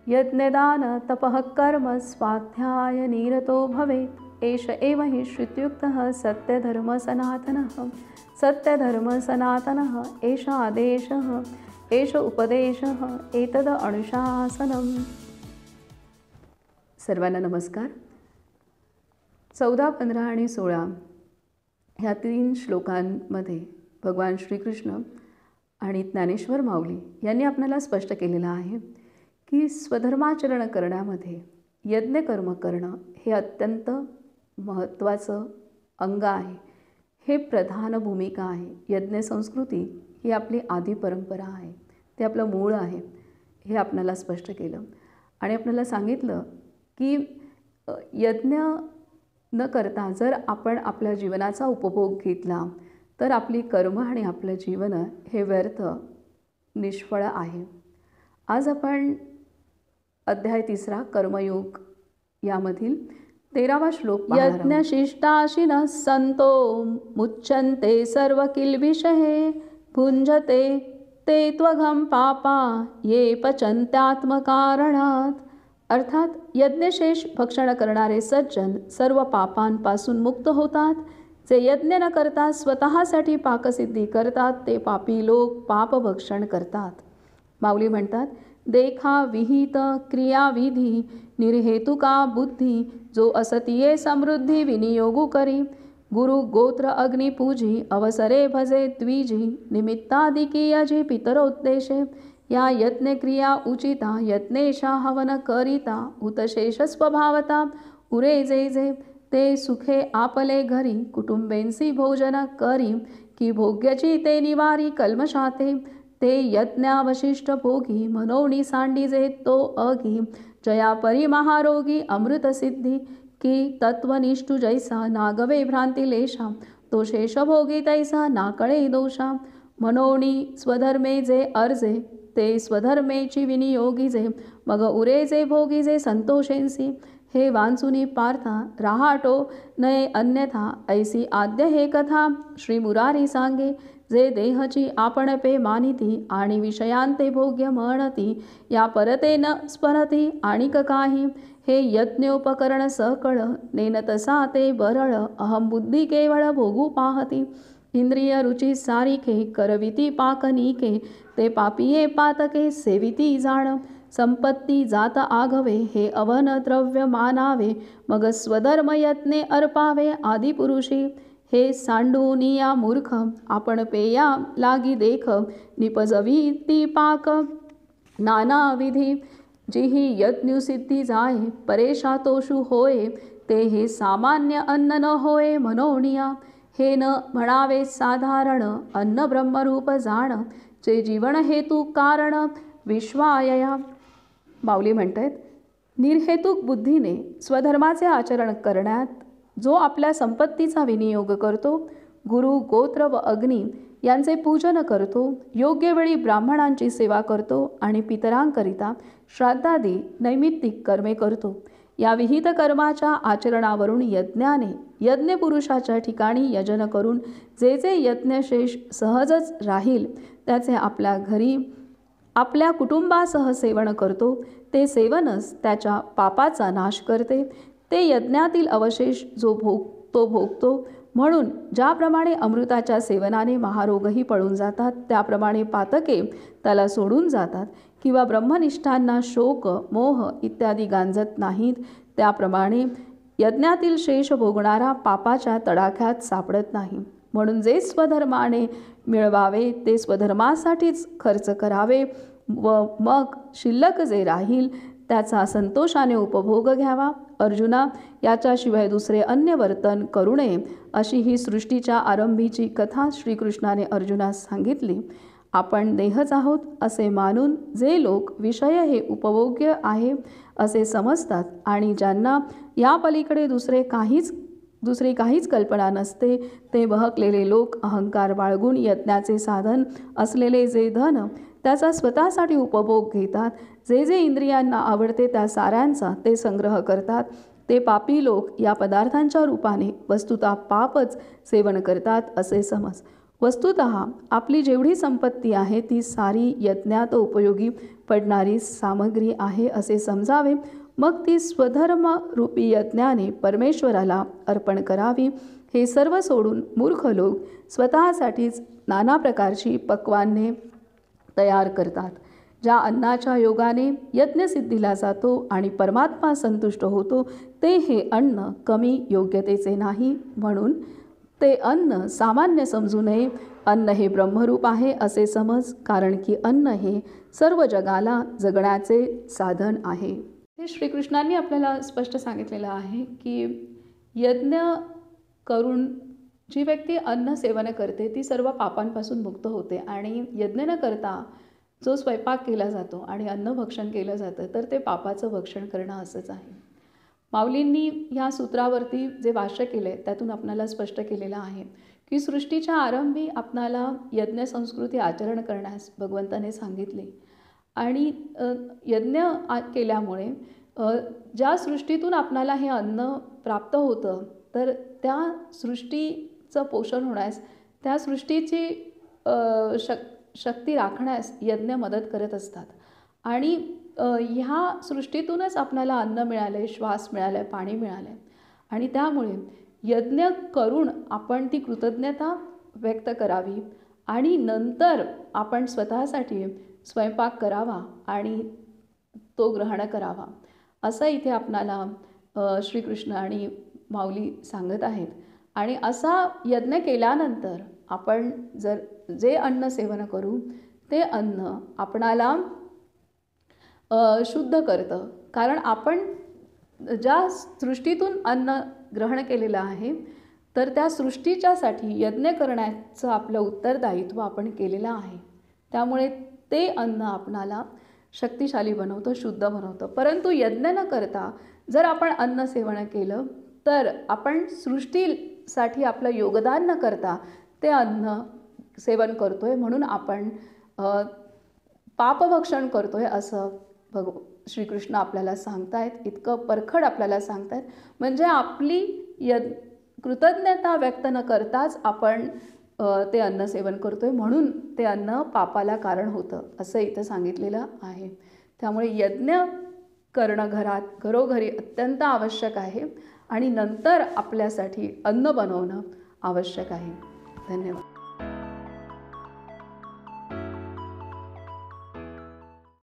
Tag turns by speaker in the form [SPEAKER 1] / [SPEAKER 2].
[SPEAKER 1] यज्ञदान तपः कर्म स्वाध्याय निरतो भवेत् एष एव हि श्रुत्युक्तः सत्यधर्मसनातनः। सत्यधर्मसनातनः एष आदेशः एष उपदेशः एतद अनुशासनम्। सर्वांना नमस्कार। 14, 15 आणि 16 ह्या 3 श्लोकांमध्ये भगवान श्रीकृष्ण आणि ज्ञानेश्वर माऊली यांनी आपल्याला स्पष्ट केलेलं आहे की स्वधर्माचरण करण्यामध्ये यज्ञकर्म करणं हे अत्यंत महत्त्वाचं अंग आहे, हे प्रधान भूमिका आहे। यज्ञ संस्कृती ही आपली आदी परंपरा आहे, ते आपलं मूळ आहे, हे आपल्याला स्पष्ट केलं आणि आपल्याला सांगितलं की यज्ञ न करता जर आपण आपल्या जीवनाचा उपभोग घेतला तर आपली कर्म आणि आपलं जीवन हे व्यर्थ निष्फळ आहे। आज आपण अध्याय 3 कर्मयोग यामधील 13वा श्लोक यज्ञशिष्टाशिनः संतो मुच्यन्ते सर्व किल्बिषहे भुञ्जते ते त्वघं पापा ये पचन्त्यात्मकारणात्। अर्थात यज्ञशेष भक्षण करणारे सज्जन सर्व पापांपासून मुक्त होतात। जे यज्ञ न करता स्वतःसाठी पाकसिद्धी करतात ते पापी लोक पापभक्षण करतात। माऊली म्हणतात, देखा विहित क्रियाविधी निर्हेतुका बुद्धी जो असतीये समृद्धी विनियोगू करी। गुरु गोत्र अग्नि पूजी अवसरे भजे द्विजी निमित्तादिकी यजी पितरोद्देशे। या यज्ञ क्रिया उचिता यज्ञेशा हवन करिता उतशेष स्वभावता उरे जे जे ते सुखे आपले घरी कुटुंबेंसी भोजन करी की भोग्यची ते निवारी कल्मशाते। ते यज्ञावशिष्ट भोगी मनोनी सांडीजे तो अघी जया परी महारोगी अमृत सिद्धी की तत्वनिष्ठू जैसा नागवे भ्रांती लेशा तो शेष भोगी तैसा नाकळे दोषा। मनोनी स्वधर्मे जे अर्जे ते स्वधर्मेची विनियोगी जे मग उरे जे भोगी जे संतोषेंसी। हे वांचुनी पार्था राहाटो नये अन्यथा ऐसी आद्य हे कथा श्री मुरारी सांगे। जे देहची आपण पे मानिती आणि विषयांते भोग्य म्हणती या परते न स्मरती आणिक काही। हे यज्ञोपकरण सकळ नेन तसा ते बरळ अहम बुद्धी केवळ भोगू पाहती। इंद्रिय रुची सारिखे करविती पाकनिके ते पापिये पातके सेविती जाण। संपत्ती जात आघवे हे अवन द्रव्य मानावे मग स्वधर्म यज्ञे अर्पावे आदिपुरुषी। हे सांडूनिया मूर्ख आपण पेया लागी देख निपजवी ती पाक नानाविधी। जिही यज्ञसिद्धी जाय परेशा तोषु होय ते हे सामान्य अन्न न होय मनोनिया। हे न म्हणावे साधारण अन्न ब्रह्मरूप जाण जे जीवन हेतू कारण विश्वायया। माऊली म्हणतात, निर्हेतुक बुद्धीने स्वधर्माचे आचरण करण्यात जो आपल्या संपत्तीचा विनियोग करतो, गुरु गोत्र व अग्नी यांचे पूजन करतो, योग्य वेळी ब्राह्मणांची सेवा करतो आणि पितरांकरिता श्राद्धादी नैमित्तिक कर्मे करतो, या विहित कर्माच्या आचरणावरून यज्ञाने यज्ञपुरुषाच्या ठिकाणी यजन करून जे जे यज्ञशेष सहजच राहील त्याचे आपल्या घरी आपल्या कुटुंबासह सेवन करतो, ते सेवनच त्याच्या पापाचा नाश करते। ते यज्ञातील अवशेष जो भोगतो। म्हणून ज्याप्रमाणे अमृताच्या सेवनाने महारोगही पळून जातात त्याप्रमाणे पातके त्याला सोडून जातात किंवा ब्रह्मनिष्ठांना शोक मोह इत्यादी गांजत नाहीत, त्याप्रमाणे यज्ञातील शेष भोगणारा पापाच्या तडाख्यात सापडत नाही। म्हणून जे स्वधर्माने मिळवावे ते स्वधर्मासाठीच खर्च करावे व मग शिल्लक जे राहील त्याचा संतोषाने उपभोग घ्यावा। अर्जुना, याच्याशिवाय दुसरे अन्य वर्तन करू नये अशी ही सृष्टीच्या आरंभीची कथा श्रीकृष्णाने अर्जुनास सांगितली। आपण देहच आहोत असे मानून जे लोक विषय हे उपभोग्य आहे असे समजतात आणि ज्यांना या पलीकडे दुसरी काहीच कल्पना नसते ते बहकलेले लोक अहंकार बाळगून यज्ञाचे साधन असलेले जे धन त्याचा स्वतःसाठी उपभोग घेतात, जे जे इंद्रियांना आवडते त्या साऱ्यांचा ते संग्रह करतात, ते पापी लोक या पदार्थांच्या रूपाने वस्तुतः पापच सेवन करतात असे समज। वस्तुतः आपली जेवढी संपत्ती आहे ती सारी यज्ञात उपयोगी पडणारी सामग्री आहे असे समजावे, मग ती स्वधर्मरूपी यज्ञाने परमेश्वराला अर्पण करावी। हे सर्व सोडून मूर्ख लोक स्वतःसाठीच नाना प्रकारची पक्वान्ने तयार करतात, ज्या अन्नाच्या योगाने यज्ञसिद्धीला जातो आणि परमात्मा संतुष्ट होतो, ते हे अन्न कमी योग्यतेचे नाही, म्हणून ते अन्न सामान्य समजू नये। अन्न हे ब्रह्मरूप आहे असे समज, कारण की अन्न हे सर्व जगाला जगण्याचे साधन आहे। हे श्रीकृष्णांनी आपल्याला स्पष्ट सांगितलेलं आहे की यज्ञ करून जी व्यक्ती अन्न सेवन करते ती सर्व पापांपासून मुक्त होते, आणि यज्ञ न करता जो स्वयंपाक केला जातो आणि अन्न भक्षण केलं जातं तर ते पापाचं भक्षण करणं असंच आहे। माऊलींनी ह्या सूत्रावरती जे भाष्य केले त्यातून आपणाला स्पष्ट केलेलं आहे की सृष्टीच्या आरंभी आपणाला यज्ञ संस्कृती आचरण करण्यास भगवंताने सांगितले, आणि यज्ञ केल्यामुळे ज्या सृष्टीतून आपणाला हे अन्न प्राप्त होतं तर त्या सृष्टीचं पोषण होण्यास, त्या सृष्टीची शक्ती राखण्यास यज्ञ मदत करत असतात। आणि ह्या सृष्टीतूनच आपल्याला अन्न मिळाले, श्वास मिळाले, पाणी मिळाले, आणि त्यामुळे यज्ञ करून आपण ती कृतज्ञता व्यक्त करावी आणि नंतर आपण स्वतःसाठी स्वयंपाक करावा आणि तो ग्रहण करावा, असं इथे आपणाला श्रीकृष्ण आणि माऊली सांगत आहेत। आणि असा यज्ञ केल्यानंतर आपण जर जे अन्न सेवन करू ते अन्न आपणाला शुद्ध करतं, कारण आपण ज्या सृष्टीतून अन्न ग्रहण केलेलं आहे तर त्या सृष्टीच्यासाठी यज्ञ करण्याचं आपलं उत्तरदायित्व आपण केलेलं आहे, त्यामुळे ते अन्न आपणाला शक्तिशाली बनवतं, शुद्ध बनवतं। परंतु यज्ञ न करता जर आपण अन्न सेवन केलं तर आपण सृष्टीसाठी आपलं योगदान न करता ते अन्न सेवन करतोय, म्हणून आपण पापभक्षण करतोय असं श्रीकृष्ण आपल्याला सांगतायत। इतकं परखड आपल्याला सांगतायत, म्हणजे आपली कृतज्ञता व्यक्त न करताच आपण ते अन्न सेवन करतोय, म्हणून ते अन्न पापाला कारण होतं असं इथं सांगितलेलं आहे। त्यामुळे यज्ञ करणं घरोघरी अत्यंत आवश्यक आहे, आणि नंतर आपल्यासाठी अन्न बनवणं आवश्यक आहे। धन्यवाद।